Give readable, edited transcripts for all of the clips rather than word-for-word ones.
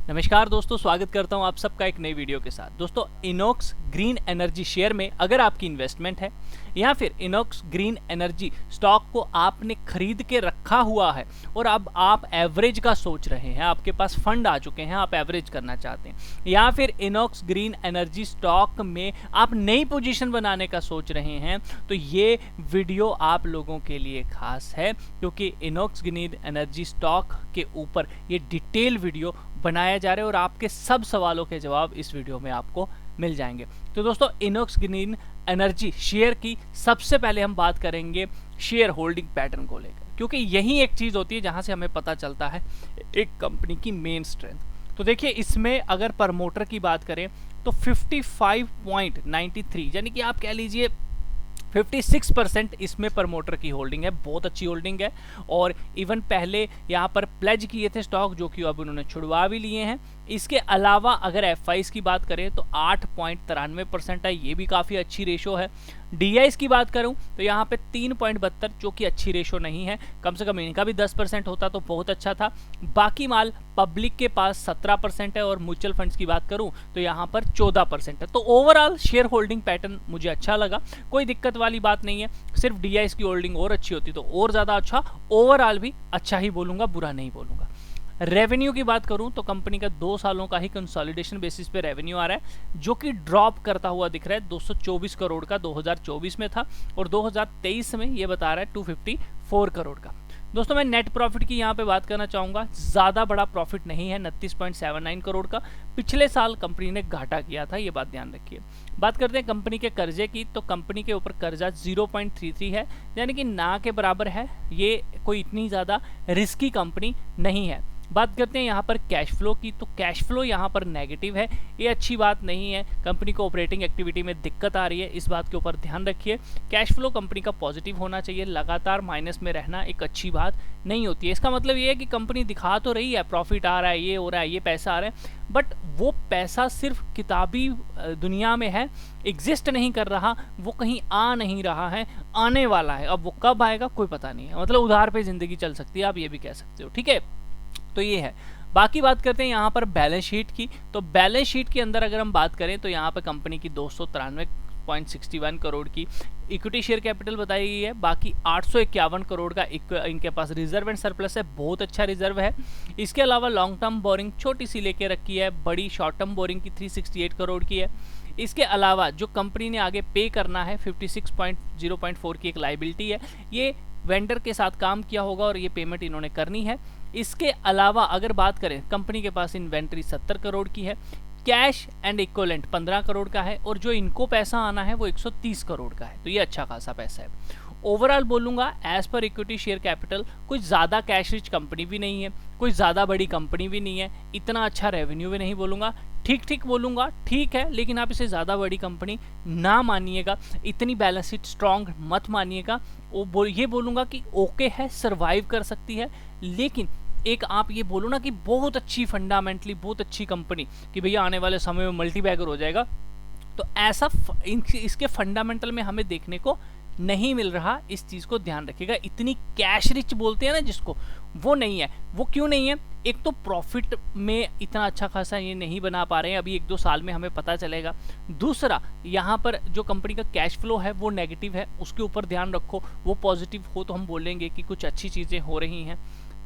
नमस्कार दोस्तों, स्वागत करता हूं आप सबका एक नई वीडियो के साथ। दोस्तों, इनॉक्स ग्रीन एनर्जी शेयर में अगर आपकी इन्वेस्टमेंट है या फिर इनॉक्स ग्रीन एनर्जी स्टॉक को आपने खरीद के रखा हुआ है और अब आप एवरेज का सोच रहे हैं, आपके पास फंड आ चुके हैं, आप एवरेज करना चाहते हैं, या फिर इनॉक्स ग्रीन एनर्जी स्टॉक में आप नई पोजीशन बनाने का सोच रहे हैं, तो ये वीडियो आप लोगों के लिए खास है, क्योंकि इनॉक्स ग्रीन एनर्जी स्टॉक के ऊपर ये डिटेल वीडियो बनाया जा रहा है और आपके सब सवालों के जवाब इस वीडियो में आपको मिल जाएंगे। तो दोस्तों, इनॉक्स ग्रीन एनर्जी शेयर की सबसे पहले हम बात करेंगे शेयर होल्डिंग पैटर्न को लेकर, क्योंकि यही एक चीज होती है जहां से हमें पता चलता है एक कंपनी की मेन स्ट्रेंथ। तो देखिए, इसमें अगर प्रमोटर की बात करें तो 55.93 यानी कि आप कह लीजिए 56% इसमें प्रमोटर की होल्डिंग है। बहुत अच्छी होल्डिंग है और इवन पहले यहाँ पर प्लेज किए थे स्टॉक, जो कि अब उन्होंने छुड़वा भी लिए हैं। इसके अलावा अगर एफआईज की बात करें तो 8.93% है, ये भी काफ़ी अच्छी रेशो है। डीआईज की बात करूं तो यहाँ पे 3.72, जो कि अच्छी रेशो नहीं है, कम से कम इनका भी 10% होता तो बहुत अच्छा था। बाकी माल पब्लिक के पास 17% है और म्यूचुअल फंड्स की बात करूं तो यहाँ पर 14% है। तो ओवरऑल शेयर होल्डिंग पैटर्न मुझे अच्छा लगा, कोई दिक्कत वाली बात नहीं है। सिर्फ डीआईज की होल्डिंग और अच्छी होती तो और ज़्यादा अच्छा, ओवरऑल भी अच्छा ही बोलूँगा, बुरा नहीं बोलूँगा। रेवेन्यू की बात करूं तो कंपनी का 2 सालों का ही कंसोलिडेशन बेसिस पे रेवेन्यू आ रहा है, जो कि ड्रॉप करता हुआ दिख रहा है। 224 करोड़ का 2024 में था और 2023 में ये बता रहा है 254 करोड़ का। दोस्तों, मैं नेट प्रॉफिट की यहाँ पे बात करना चाहूँगा। ज़्यादा बड़ा प्रॉफिट नहीं है, 29.79 करोड़ का। पिछले साल कंपनी ने घाटा किया था, ये बात ध्यान रखिए। बात करते हैं कंपनी के कर्जे की, तो कंपनी के ऊपर कर्जा 0.33 है, यानी कि ना के बराबर है। ये कोई इतनी ज़्यादा रिस्की कंपनी नहीं है। बात करते हैं यहाँ पर कैश फ्लो की, तो कैश फ्लो यहाँ पर नेगेटिव है, ये अच्छी बात नहीं है। कंपनी को ऑपरेटिंग एक्टिविटी में दिक्कत आ रही है, इस बात के ऊपर ध्यान रखिए। कैश फ्लो कंपनी का पॉजिटिव होना चाहिए, लगातार माइनस में रहना एक अच्छी बात नहीं होती है। इसका मतलब ये है कि कंपनी दिखा तो रही है प्रॉफिट आ रहा है, ये हो रहा है, ये पैसा आ रहा है, बट वो पैसा सिर्फ किताबी दुनिया में है, एग्जिस्ट नहीं कर रहा, वो कहीं आ नहीं रहा है, आने वाला है। अब वो कब आएगा कोई पता नहीं है, मतलब उधार पे जिंदगी चल सकती है, आप ये भी कह सकते हो, ठीक है। तो ये है। बाकी बात करते हैं यहाँ पर बैलेंस शीट की, तो बैलेंस शीट के अंदर अगर हम बात करें तो यहाँ पर कंपनी की 293.61 करोड़ की इक्विटी शेयर कैपिटल बताई गई है। बाकी 851 करोड़ का इनके पास रिजर्व एंड सरप्लस है, बहुत अच्छा रिजर्व है। इसके अलावा लॉन्ग टर्म बोरिंग छोटी सी लेके रखी है, बड़ी शॉर्ट टर्म बोरिंग की 368 करोड़ की है। इसके अलावा जो कंपनी ने आगे पे करना है 56.0.4 की एक लाइबिलिटी है, ये वेंडर के साथ काम किया होगा और ये पेमेंट इन्होंने करनी है। इसके अलावा अगर बात करें, कंपनी के पास इन्वेंट्री 70 करोड़ की है, कैश एंड इक्विवेलेंट 15 करोड़ का है और जो इनको पैसा आना है वो 130 करोड़ का है, तो ये अच्छा खासा पैसा है। ओवरऑल बोलूँगा as per equity share capital कुछ ज़्यादा कैश रिच कंपनी भी नहीं है, कोई ज़्यादा बड़ी कंपनी भी नहीं है, इतना अच्छा रेवेन्यू भी नहीं बोलूँगा, ठीक ठीक बोलूँगा, ठीक है, लेकिन आप इसे ज़्यादा बड़ी कंपनी ना मानिएगा, इतनी बैलेंस शीट स्ट्रॉन्ग मत मानिएगा। ये बोलूँगा कि ओके है, सर्वाइव कर सकती है, लेकिन एक आप ये बोलो ना कि बहुत अच्छी फंडामेंटली बहुत अच्छी कंपनी कि भैया आने वाले समय में मल्टी बैगर हो जाएगा, तो ऐसा इसके फंडामेंटल में हमें देखने को नहीं मिल रहा। इस चीज को ध्यान रखिएगा। इतनी कैश रिच बोलते हैं ना जिसको, वो नहीं है। वो क्यों नहीं है? एक तो प्रॉफिट में इतना अच्छा खासा ये नहीं बना पा रहे हैं, अभी 1-2 साल में हमें पता चलेगा। दूसरा, यहाँ पर जो कंपनी का कैश फ्लो है वो नेगेटिव है, उसके ऊपर ध्यान रखो। वो पॉजिटिव हो तो हम बोलेंगे कि कुछ अच्छी चीजें हो रही हैं।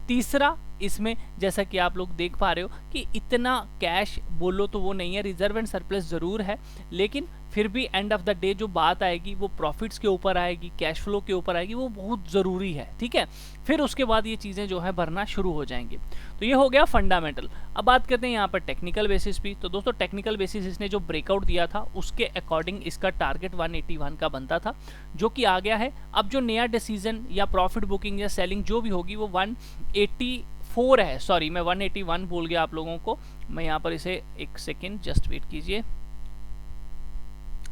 तीसरा, इसमें जैसा कि आप लोग देख पा रहे हो कि इतना कैश बोलो तो वो नहीं है, रिजर्व एंड सरप्लस जरूर है, लेकिन फिर भी एंड ऑफ द डे जो बात आएगी वो प्रॉफिट्स के ऊपर आएगी, कैश फ्लो के ऊपर आएगी, वो बहुत ज़रूरी है, ठीक है। फिर उसके बाद ये चीज़ें जो है भरना शुरू हो जाएंगी। तो ये हो गया फंडामेंटल। अब बात करते हैं यहाँ पर टेक्निकल बेसिस भी। तो दोस्तों, टेक्निकल बेसिस इसने जो ब्रेकआउट दिया था उसके अकॉर्डिंग इसका टारगेट 181 का बनता था, जो कि आ गया है। अब जो नया डिसीजन या प्रॉफिट बुकिंग या सेलिंग जो भी होगी वो 184 है, सॉरी मैं 181 बोल गया आप लोगों को। मैं यहाँ पर इसे एक सेकेंड जस्ट वेट कीजिए,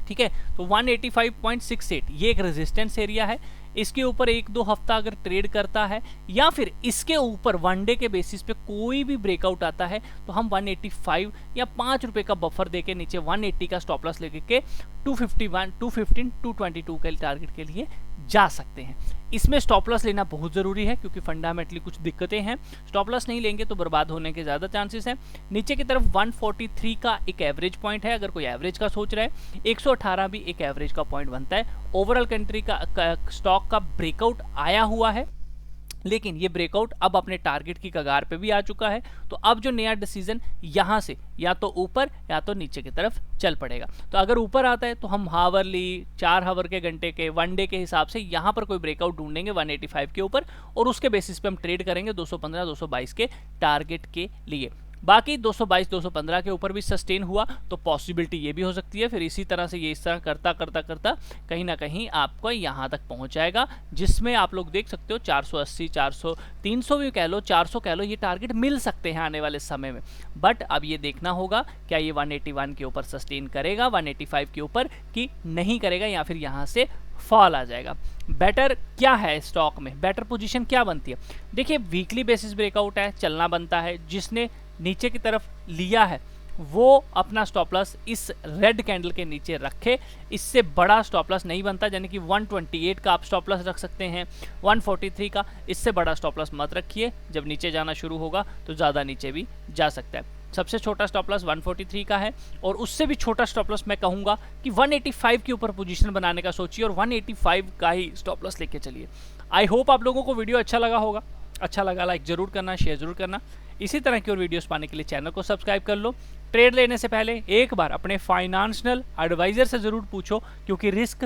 ठीक है। तो 185.68 ये एक रेजिस्टेंस एरिया है। इसके ऊपर 1-2 हफ्ता अगर ट्रेड करता है या फिर इसके ऊपर वनडे के बेसिस पे कोई भी ब्रेकआउट आता है तो हम 185 या 5 रुपए का बफर देके नीचे 180 का स्टॉप लॉस लेके के 215, 222 के टारगेट के लिए जा सकते हैं। इसमें स्टॉप लॉस लेना बहुत ज़रूरी है क्योंकि फंडामेंटली कुछ दिक्कतें हैं। स्टॉप लॉस नहीं लेंगे तो बर्बाद होने के ज़्यादा चांसेस हैं। नीचे की तरफ 143 का एक एवरेज पॉइंट है, अगर कोई एवरेज का सोच रहा है। 118 भी एक एवरेज का पॉइंट बनता है। ओवरऑल कंट्री का स्टॉक का ब्रेकआउट आया हुआ है, लेकिन ये ब्रेकआउट अब अपने टारगेट की कगार पे भी आ चुका है। तो अब जो नया डिसीजन यहाँ से या तो ऊपर या तो नीचे की तरफ चल पड़ेगा। तो अगर ऊपर आता है तो हम हावरली 4 हावर के घंटे के वन डे के हिसाब से यहाँ पर कोई ब्रेकआउट ढूंढेंगे 185 के ऊपर, और उसके बेसिस पे हम ट्रेड करेंगे 215 222 के टारगेट के लिए। बाकी 222 215 के ऊपर भी सस्टेन हुआ तो पॉसिबिलिटी ये भी हो सकती है, फिर इसी तरह से ये इस तरह करता करता करता कहीं ना कहीं आपको यहाँ तक पहुँच जाएगा, जिसमें आप लोग देख सकते हो 480 400 300 भी कह लो 400 कह लो, ये टारगेट मिल सकते हैं आने वाले समय में। बट अब ये देखना होगा क्या ये 181 के ऊपर सस्टेन करेगा, 185 के ऊपर कि नहीं करेगा, या फिर यहाँ से फॉल आ जाएगा। बेटर क्या है स्टॉक में, बेटर पोजीशन क्या बनती है? देखिए वीकली बेसिस ब्रेकआउट है, चलना बनता है। जिसने नीचे की तरफ लिया है वो अपना स्टॉप लॉस इस रेड कैंडल के नीचे रखे, इससे बड़ा स्टॉप लॉस नहीं बनता। यानी कि 128 का आप स्टॉप लॉस रख सकते हैं, 143 का, इससे बड़ा स्टॉप लॉस मत रखिए। जब नीचे जाना शुरू होगा तो ज़्यादा नीचे भी जा सकता है। सबसे छोटा स्टॉप लॉस 143 का है, और उससे भी छोटा स्टॉप लॉस मैं कहूँगा कि 185 के ऊपर पोजीशन बनाने का सोचिए और 185 का ही स्टॉप लॉस लेके चलिए। आई होप आप लोगों को वीडियो अच्छा लगा होगा। अच्छा लगा लाइक ज़रूर करना, शेयर ज़रूर करना। इसी तरह की और वीडियोस पाने के लिए चैनल को सब्सक्राइब कर लो। ट्रेड लेने से पहले एक बार अपने फाइनेंशियल एडवाइजर से ज़रूर पूछो, क्योंकि रिस्क